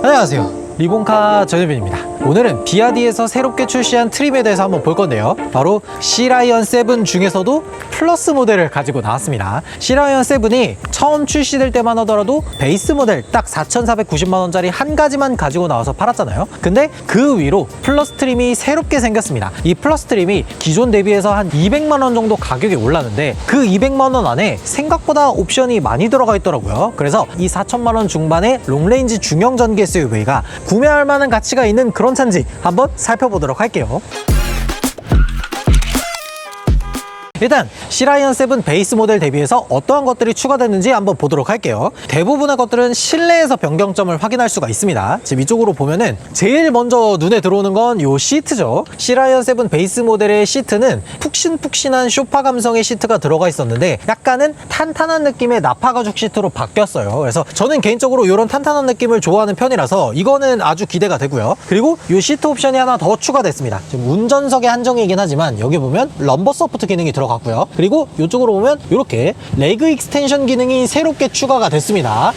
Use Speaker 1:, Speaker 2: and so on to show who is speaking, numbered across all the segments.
Speaker 1: 안녕하세요, 리본카 전유빈입니다. 오늘은 비아디에서 새롭게 출시한 트림에 대해서 한번 볼 건데요, 바로 C라이언 7 중에서도 플러스 모델을 가지고 나왔습니다. C라이언 7이 처음 출시될 때만 하더라도 베이스 모델 딱 4,490만원짜리 한 가지만 가지고 나와서 팔았잖아요. 근데 그 위로 플러스 트림이 새롭게 생겼습니다. 이 플러스 트림이 기존 대비해서 한 200만원 정도 가격이 올랐는데, 그 200만원 안에 생각보다 옵션이 많이 들어가 있더라고요. 그래서 이 4천만원 중반의 롱레인지 중형 전기 SUV가 구매할 만한 가치가 있는 그런 차인지 한번 살펴보도록 할게요. 일단 C라이언 7 베이스 모델 대비해서 어떠한 것들이 추가됐는지 한번 보도록 할게요. 대부분의 것들은 실내에서 변경점을 확인할 수가 있습니다. 지금 이쪽으로 보면은 제일 먼저 눈에 들어오는 건 요 시트죠. C라이언 7 베이스 모델의 시트는 푹신푹신한 쇼파 감성의 시트가 들어가 있었는데, 약간은 탄탄한 느낌의 나파 가죽 시트로 바뀌었어요. 그래서 저는 개인적으로 이런 탄탄한 느낌을 좋아하는 편이라서 이거는 아주 기대가 되고요. 그리고 요 시트 옵션이 하나 더 추가됐습니다. 지금 운전석에 한정이긴 하지만 여기 보면 럼버 서포트 기능이 들어갔고요. 그리고 이쪽으로 보면 이렇게 레그 익스텐션 기능이 새롭게 추가가 됐습니다.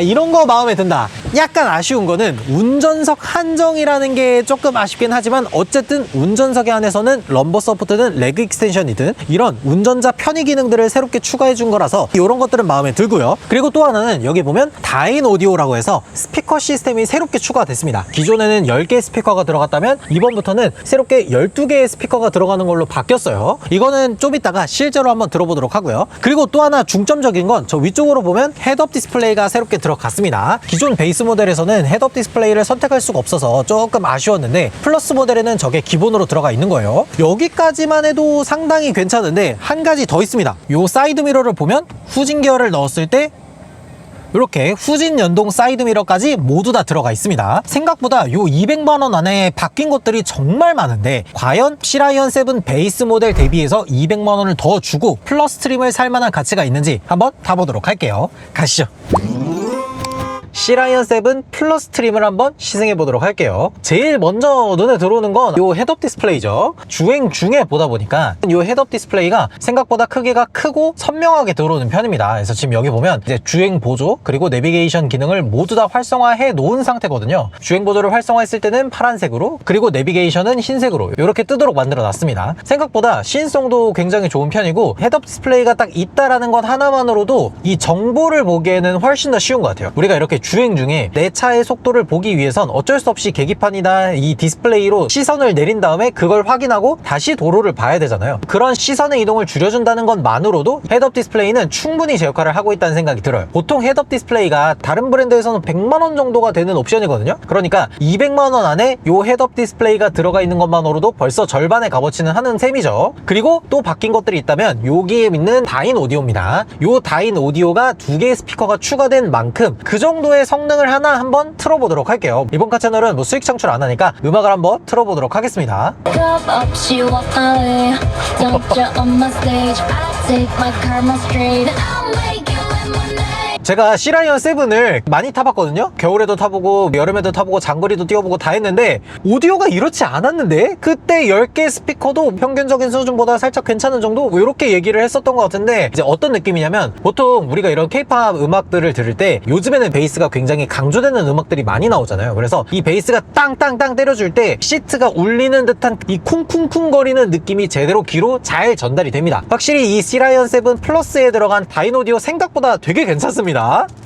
Speaker 1: 이런 거 마음에 든다. 약간 아쉬운 거는 운전석 한정이라는 게 조금 아쉽긴 하지만, 어쨌든 운전석에 한해서는 럼버 서포트든 레그 익스텐션이든 이런 운전자 편의 기능들을 새롭게 추가해 준 거라서 이런 것들은 마음에 들고요. 그리고 또 하나는 여기 보면 다인 오디오라고 해서 스피커 시스템이 새롭게 추가됐습니다. 기존에는 10개의 스피커가 들어갔다면 이번부터는 새롭게 12개의 스피커가 들어가는 걸로 바뀌었어요. 이거는 좀 이따가 실제로 한번 들어보도록 하고요. 그리고 또 하나 중점적인 건 저 위쪽으로 보면 헤드업 디스플레이가 새롭게 들어갔습니다. 기존 베이스 모델에서는 헤드업 디스플레이를 선택할 수가 없어서 조금 아쉬웠는데, 플러스 모델에는 저게 기본으로 들어가 있는 거예요. 여기까지만 해도 상당히 괜찮은데 한 가지 더 있습니다. 요 사이드 미러를 보면 후진 기어를 넣었을 때 이렇게 후진 연동 사이드 미러까지 모두 다 들어가 있습니다. 생각보다 요 200만원 안에 바뀐 것들이 정말 많은데, 과연 C라이언 7 베이스 모델 대비해서 200만원을 더 주고 플러스 트림을 살 만한 가치가 있는지 한번 타보도록 할게요. 가시죠. C라이언 7 플러스 트림을 한번 시승해 보도록 할게요. 제일 먼저 눈에 들어오는 건 요 헤드업 디스플레이죠. 주행 중에 보다 보니까 요 헤드업 디스플레이가 생각보다 크기가 크고 선명하게 들어오는 편입니다. 그래서 지금 여기 보면 이제 주행 보조 그리고 내비게이션 기능을 모두 다 활성화해 놓은 상태거든요. 주행 보조를 활성화했을 때는 파란색으로, 그리고 내비게이션은 흰색으로 이렇게 뜨도록 만들어 놨습니다. 생각보다 시인성도 굉장히 좋은 편이고, 헤드업 디스플레이가 딱 있다라는 것 하나만으로도 이 정보를 보기에는 훨씬 더 쉬운 것 같아요. 우리가 이렇게 주행 중에 내 차의 속도를 보기 위해선 어쩔 수 없이 계기판이나 이 디스플레이로 시선을 내린 다음에 그걸 확인하고 다시 도로를 봐야 되잖아요. 그런 시선의 이동을 줄여준다는 것만으로도 헤드업 디스플레이는 충분히 제 역할을 하고 있다는 생각이 들어요. 보통 헤드업 디스플레이가 다른 브랜드에서는 100만원 정도가 되는 옵션이거든요. 그러니까 200만원 안에 요 헤드업 디스플레이가 들어가 있는 것만으로도 벌써 절반의 값어치는 하는 셈이죠. 그리고 또 바뀐 것들이 있다면 여기에 있는 다인 오디오입니다. 요 다인 오디오가 2개의 스피커가 추가된 만큼 그 정도의 성능을 하나 한번 틀어보도록 할게요. 리본카 채널은 뭐 수익 창출 안 하니까 음악을 한번 틀어보도록 하겠습니다. 제가 C라이언 7을 많이 타봤거든요. 겨울에도 타보고 여름에도 타보고 장거리도 뛰어보고 다 했는데 오디오가 이렇지 않았는데, 그때 10개 스피커도 평균적인 수준보다 살짝 괜찮은 정도 이렇게 얘기를 했었던 것 같은데, 이제 어떤 느낌이냐면, 보통 우리가 이런 K-팝 음악들을 들을 때 요즘에는 베이스가 굉장히 강조되는 음악들이 많이 나오잖아요. 그래서 이 베이스가 땅땅땅 때려줄 때 시트가 울리는 듯한 이 쿵쿵쿵 거리는 느낌이 제대로 귀로 잘 전달이 됩니다. 확실히 이 C라이언 7 플러스에 들어간 다인 오디오 생각보다 되게 괜찮습니다.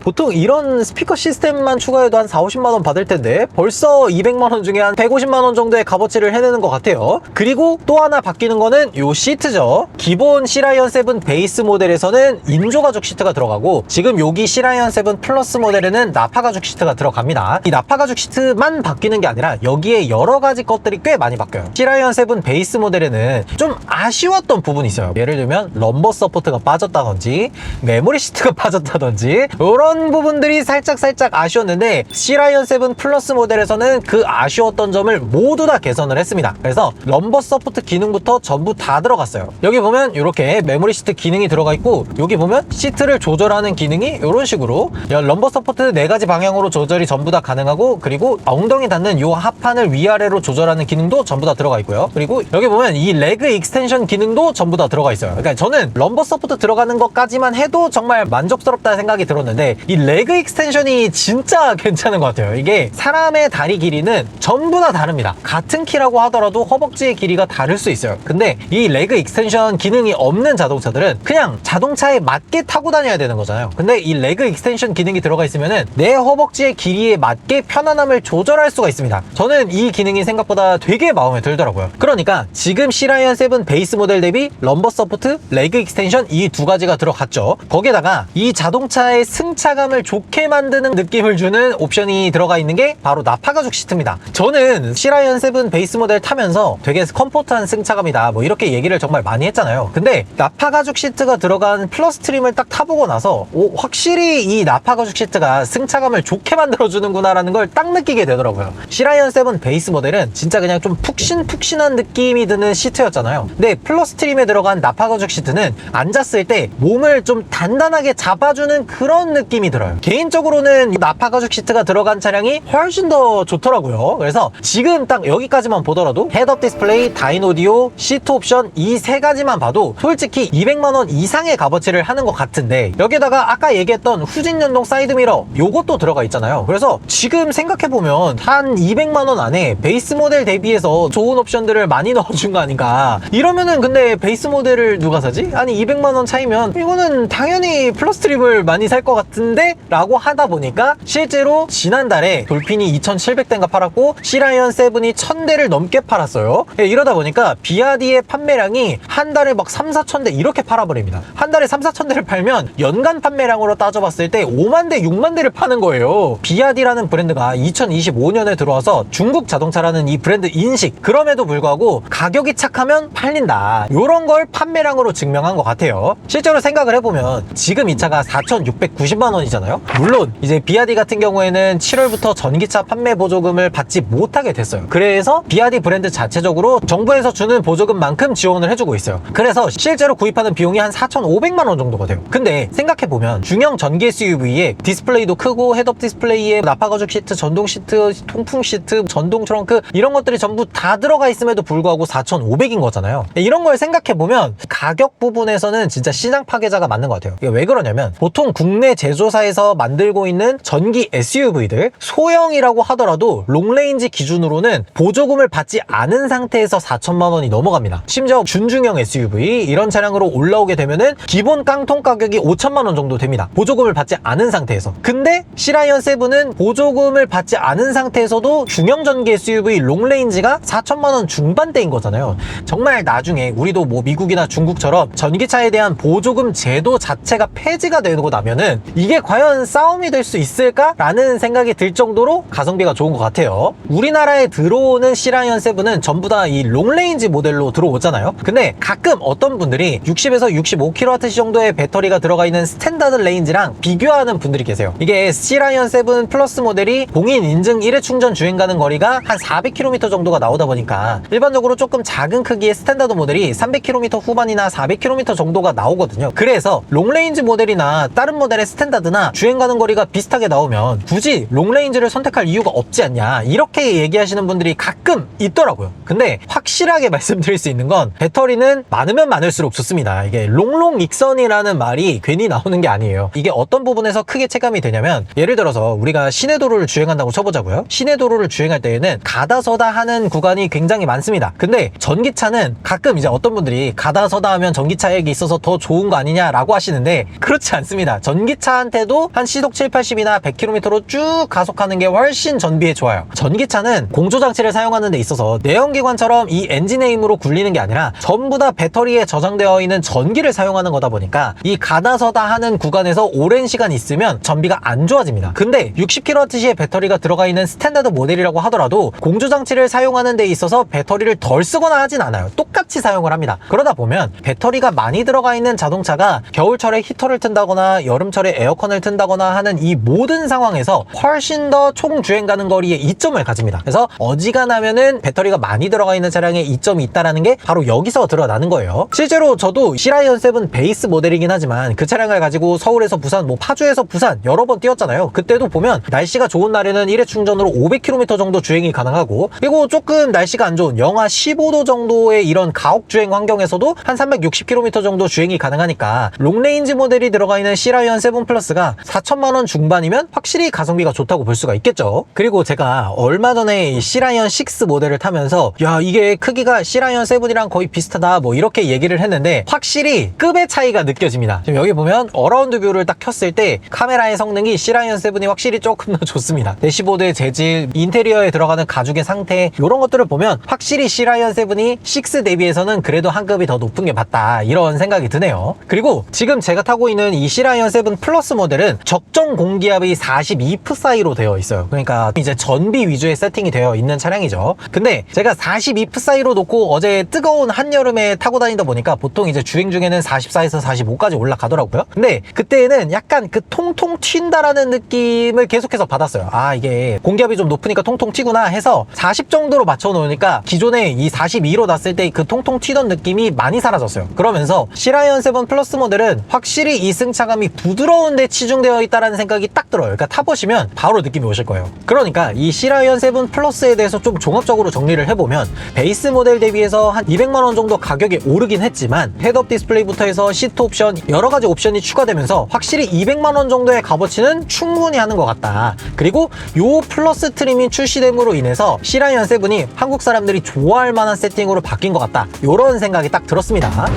Speaker 1: 보통 이런 스피커 시스템만 추가해도 한 40~50만원 받을 텐데 벌써 200만원 중에 한 150만원 정도의 값어치를 해내는 것 같아요. 그리고 또 하나 바뀌는 거는 요 시트죠. 기본 C라이언 7 베이스 모델에서는 인조 가죽 시트가 들어가고, 지금 여기 C라이언 7 플러스 모델에는 나파 가죽 시트가 들어갑니다. 이 나파 가죽 시트만 바뀌는 게 아니라 여기에 여러 가지 것들이 꽤 많이 바뀌어요. C라이언 7 베이스 모델에는 좀 아쉬웠던 부분이 있어요. 예를 들면 럼버 서포트가 빠졌다든지 메모리 시트가 빠졌다든지 이런 부분들이 살짝 아쉬웠는데, C라이언 7 플러스 모델에서는 그 아쉬웠던 점을 모두 다 개선을 했습니다. 그래서 럼버 서포트 기능부터 전부 다 들어갔어요. 여기 보면 이렇게 메모리 시트 기능이 들어가 있고, 여기 보면 시트를 조절하는 기능이 이런 식으로 럼버 서포트 4가지 방향으로 조절이 전부 다 가능하고, 그리고 엉덩이 닿는 이 하판을 위아래로 조절하는 기능도 전부 다 들어가 있고요. 그리고 여기 보면 이 레그 익스텐션 기능도 전부 다 들어가 있어요. 그러니까 저는 럼버 서포트 들어가는 것까지만 해도 정말 만족스럽다는 생각이 들었는데 이 레그 익스텐션이 진짜 괜찮은 것 같아요. 이게 사람의 다리 길이는 전부 다 다릅니다. 같은 키라고 하더라도 허벅지의 길이가 다를 수 있어요. 근데 이 레그 익스텐션 기능이 없는 자동차들은 그냥 자동차에 맞게 타고 다녀야 되는 거잖아요. 근데 이 레그 익스텐션 기능이 들어가 있으면은 내 허벅지의 길이에 맞게 편안함을 조절할 수가 있습니다. 저는 이 기능이 생각보다 되게 마음에 들더라고요. 그러니까 지금 시라이언 7 베이스 모델 대비 럼버 서포트, 레그 익스텐션 이 두 가지가 들어갔죠. 거기에다가 이 자동차의 승차감을 좋게 만드는 느낌을 주는 옵션이 들어가 있는 게 바로 나파 가죽 시트입니다. 저는 시라이언 7 베이스 모델 타면서 되게 컴포트한 승차감이다 뭐 이렇게 얘기를 정말 많이 했잖아요. 근데 나파 가죽 시트가 들어간 플러스 트림을 딱 타보고 나서 확실히 이 나파 가죽 시트가 승차감을 좋게 만들어주는구나 라는 걸 딱 느끼게 되더라고요. 시라이언 7 베이스 모델은 진짜 그냥 좀 푹신푹신한 느낌이 드는 시트였잖아요. 근데 플러스 트림에 들어간 나파 가죽 시트는 앉았을 때 몸을 좀 단단하게 잡아주는 그런 느낌이 들어요. 개인적으로는 나파 가죽 시트가 들어간 차량이 훨씬 더 좋더라고요. 그래서 지금 딱 여기까지만 보더라도 헤드업 디스플레이, 다인 오디오, 시트 옵션 이 세 가지만 봐도 솔직히 200만원 이상의 값어치를 하는 것 같은데 여기다가 아까 얘기했던 후진 연동 사이드 미러 요것도 들어가 있잖아요. 그래서 지금 생각해보면 한 200만원 안에 베이스 모델 대비해서 좋은 옵션들을 많이 넣어준 거 아닌가. 이러면은 근데 베이스 모델을 누가 사지? 아니 200만원 차이면 이거는 당연히 플러스 트립을 많이 살 것 같은데? 라고 하다 보니까 실제로 지난달에 돌핀이 2700대인가 팔았고 시라이언 7이 1000대를 넘게 팔았어요. 이러다 보니까 BRD의 판매량이 한 달에 막 3, 4천 대 이렇게 팔아버립니다. 한 달에 3, 4천 대를 팔면 연간 판매량으로 따져봤을 때 5만 대, 6만 대를 파는 거예요. BRD라는 브랜드가 2025년에 들어와서 중국 자동차라는 이 브랜드 인식, 그럼에도 불구하고 가격이 착하면 팔린다. 요런 걸 판매량으로 증명한 것 같아요. 실제로 생각을 해보면 지금 이 차가 4,690만 원이잖아요. 물론 이제 BRD 같은 경우에는 7월부터 전기차 판매 보조금을 받지 못하게 됐어요. 그래서 BRD 브랜드 자체적으로 정부에서 주는 보조금만큼 지원을 해주고 있어요. 그래서 실제로 구입하는 비용이 한 4,500만 원 정도가 돼요. 근데 생각해보면 중형 전기 SUV에 디스플레이도 크고 헤드업 디스플레이에 나파 가죽 시트, 전동 시트, 통풍 시트, 전동 트렁크 이런 것들이 전부 다 들어가 있음에도 불구하고 4,500인 거잖아요. 이런 걸 생각해보면 가격 부분에서는 진짜 시장 파괴자가 맞는 것 같아요. 이게 왜 그러냐면 보통 국내 제조사에서 만들고 있는 전기 SUV들 소형이라고 하더라도 롱레인지 기준으로는 보조금을 받지 않은 상태에서 4천만 원이 넘어갑니다. 심지어 준중형 SUV 이런 차량으로 올라오게 되면은 기본 깡통 가격이 5천만 원 정도 됩니다. 보조금을 받지 않은 상태에서. 근데 시라이언 7은 보조금을 받지 않은 상태에서도 중형 전기 SUV 롱레인지가 4천만 원 중반대인 거잖아요. 정말 나중에 우리도 뭐 미국이나 중국처럼 전기차에 대한 보조금 제도 자체가 폐지가 되고 나면은 이게 과연 싸움이 될 수 있을까라는 생각이 들 정도로 가성비가 좋은 것 같아요. 우리나라에 들어오는 시라이언 7은 전부 다 이 롱레인지 모델로 들어오잖아요. 근데 가끔 어떤 분들이 60에서 65kWh 정도의 배터리가 들어가 있는 스탠다드 레인지랑 비교하는 분들이 계세요. 이게 시라이언 7 플러스 모델이 공인 인증 1회 충전 주행 가는 거리가 한 400km 정도가 나오다 보니까 일반적으로 조금 작은 크기의 스탠다드 모델이 300km 후반이나 400km 정도가 나오거든요. 그래서 롱레인지 모델이나 다른 모델의 스탠다드나 주행 가는 거리가 비슷하게 나오면 굳이 롱레인지를 선택할 이유가 없지 않냐 이렇게 얘기하시는 분들이 가끔 있더라고요. 근데 확실하게 말씀드릴 수 있는 건 배터리는 많으면 많을수록 좋습니다. 이게 롱롱 익선이라는 말이 괜히 나오는 게 아니에요. 이게 어떤 부분에서 크게 체감이 되냐면 예를 들어서 우리가 시내도로를 주행한다고 쳐보자고요. 시내도로를 주행할 때에는 가다서다 하는 구간이 굉장히 많습니다. 근데 전기차는 가끔 이제 어떤 분들이 가다서다 하면 전기차에게 있어서 더 좋은 거 아니냐라고 하시는데 그렇지 않습니다. 전기차한테도 한 시속 7, 80이나 100km로 쭉 가속하는 게 훨씬 전비에 좋아요. 전기차는 공조장치를 사용하는 데 있어서 내연기관처럼 이 엔진의 힘으로 굴리는 게 아니라 전부 다 배터리에 저장되어 있는 전기를 사용하는 거다 보니까 이 가다서다 하는 구간에서 오랜 시간 있으면 전비가 안 좋아집니다. 근데 60kWh의 배터리가 들어가 있는 스탠다드 모델이라고 하더라도 공조장치를 사용하는 데 있어서 배터리를 덜 쓰거나 하진 않아요. 똑같이 사용을 합니다. 그러다 보면 배터리가 많이 들어가 있는 자동차가 겨울철에 히터를 튼다거나 여름철에 에어컨을 튼다거나 하는 이 모든 상황에서 훨씬 더 총 주행 가는 거리에 이점을 가집니다. 그래서 어지간하면은 배터리가 많이 들어가 있는 차량에 이점이 있다라는 게 바로 여기서 드러나는 거예요. 실제로 저도 시라이언 7 베이스 모델이긴 하지만 그 차량을 가지고 서울에서 부산, 뭐 파주에서 부산 여러 번 뛰었잖아요. 그때도 보면 날씨가 좋은 날에는 1회 충전으로 500km 정도 주행이 가능하고 그리고 조금 날씨가 안 좋은 영하 15도 정도의 이런 가옥 주행 환경에서도 한 360km 정도 주행이 가능하니까 롱레인지 모델이 들어가 있는 시라이언 시라이언 7 플러스가 4천만 원 중반이면 확실히 가성비가 좋다고 볼 수가 있겠죠. 그리고 제가 얼마 전에 이 시라이언 6 모델을 타면서 야, 이게 크기가 시라이언 7이랑 거의 비슷하다 뭐 이렇게 얘기를 했는데 확실히 급의 차이가 느껴집니다. 지금 여기 보면 어라운드 뷰를 딱 켰을 때 카메라의 성능이 시라이언 7이 확실히 조금 더 좋습니다. 대시보드의 재질, 인테리어에 들어가는 가죽의 상태 이런 것들을 보면 확실히 시라이언 7이 6 대비해서는 그래도 한 급이 더 높은 게 맞다 이런 생각이 드네요. 그리고 지금 제가 타고 있는 이 시라이언 7 플러스 모델은 적정 공기압이 42 사이로 되어 있어요. 그러니까 이제 전비 위주의 세팅이 되어 있는 차량이죠. 근데 제가 42 사이로 놓고 어제 뜨거운 한여름에 타고 다니다 보니까 보통 이제 주행 중에는 44에서 45까지 올라가더라고요. 근데 그때는 약간 그 통통 튄다라는 느낌을 계속해서 받았어요. 아, 이게 공기압이 좀 높으니까 통통 튀구나 해서 40 정도로 맞춰 놓으니까 기존에 이 42로 놨을 때 그 통통 튀던 느낌이 많이 사라졌어요. 그러면서 시라이언 7 플러스 모델은 확실히 이 승차감이 부드러운데 치중되어 있다는 생각이 딱 들어요. 그러니까 타보시면 바로 느낌이 오실 거예요. 그러니까 이 시라이언 7 플러스에 대해서 좀 종합적으로 정리를 해보면 베이스 모델 대비해서 한 200만 원 정도 가격이 오르긴 했지만 헤드업 디스플레이부터 해서 시트 옵션 여러 가지 옵션이 추가되면서 확실히 200만 원 정도의 값어치는 충분히 하는 것 같다. 그리고 요 플러스 트림이 출시됨으로 인해서 시라이언 7이 한국 사람들이 좋아할 만한 세팅으로 바뀐 것 같다. 요런 생각이 딱 들었습니다.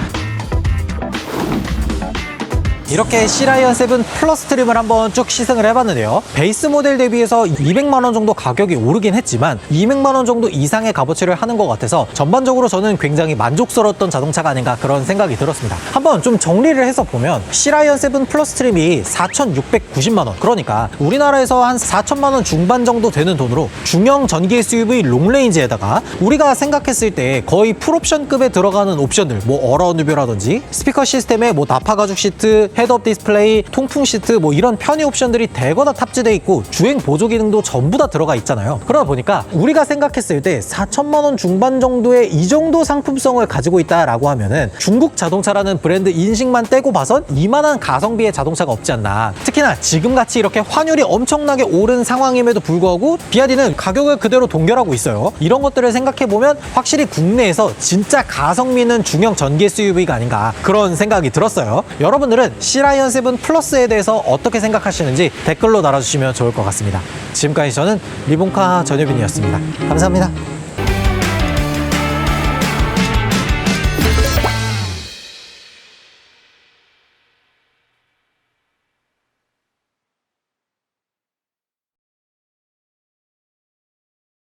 Speaker 1: 이렇게 시라이언 7 플러스 트림을 한번 쭉 시승을 해봤는데요. 베이스 모델 대비해서 200만 원 정도 가격이 오르긴 했지만 200만 원 정도 이상의 값어치를 하는 것 같아서 전반적으로 저는 굉장히 만족스러웠던 자동차가 아닌가 그런 생각이 들었습니다. 한번 좀 정리를 해서 보면 시라이언 7 플러스 트림이 4,690만 원, 그러니까 우리나라에서 한 4천만 원 중반 정도 되는 돈으로 중형 전기 SUV 롱레인지에다가 우리가 생각했을 때 거의 풀옵션급에 들어가는 옵션들, 뭐 어라운드 뷰라든지 스피커 시스템에 뭐 나파 가죽 시트, 헤드업 디스플레이, 통풍 시트 뭐 이런 편의 옵션들이 대거 다 탑재돼 있고 주행 보조 기능도 전부 다 들어가 있잖아요. 그러다 보니까 우리가 생각했을 때 4천만 원 중반 정도의 이 정도 상품성을 가지고 있다라고 하면은 중국 자동차라는 브랜드 인식만 떼고 봐선 이만한 가성비의 자동차가 없지 않나. 특히나 지금같이 이렇게 환율이 엄청나게 오른 상황임에도 불구하고 비아디는 가격을 그대로 동결하고 있어요. 이런 것들을 생각해보면 확실히 국내에서 진짜 가성비 있는 중형 전기 SUV가 아닌가 그런 생각이 들었어요. 여러분들은 시라이언 7 플러스에 대해서 어떻게 생각하시는지 댓글로 달아주시면 좋을 것 같습니다. 지금까지 저는 리본카 전효빈이었습니다. 감사합니다.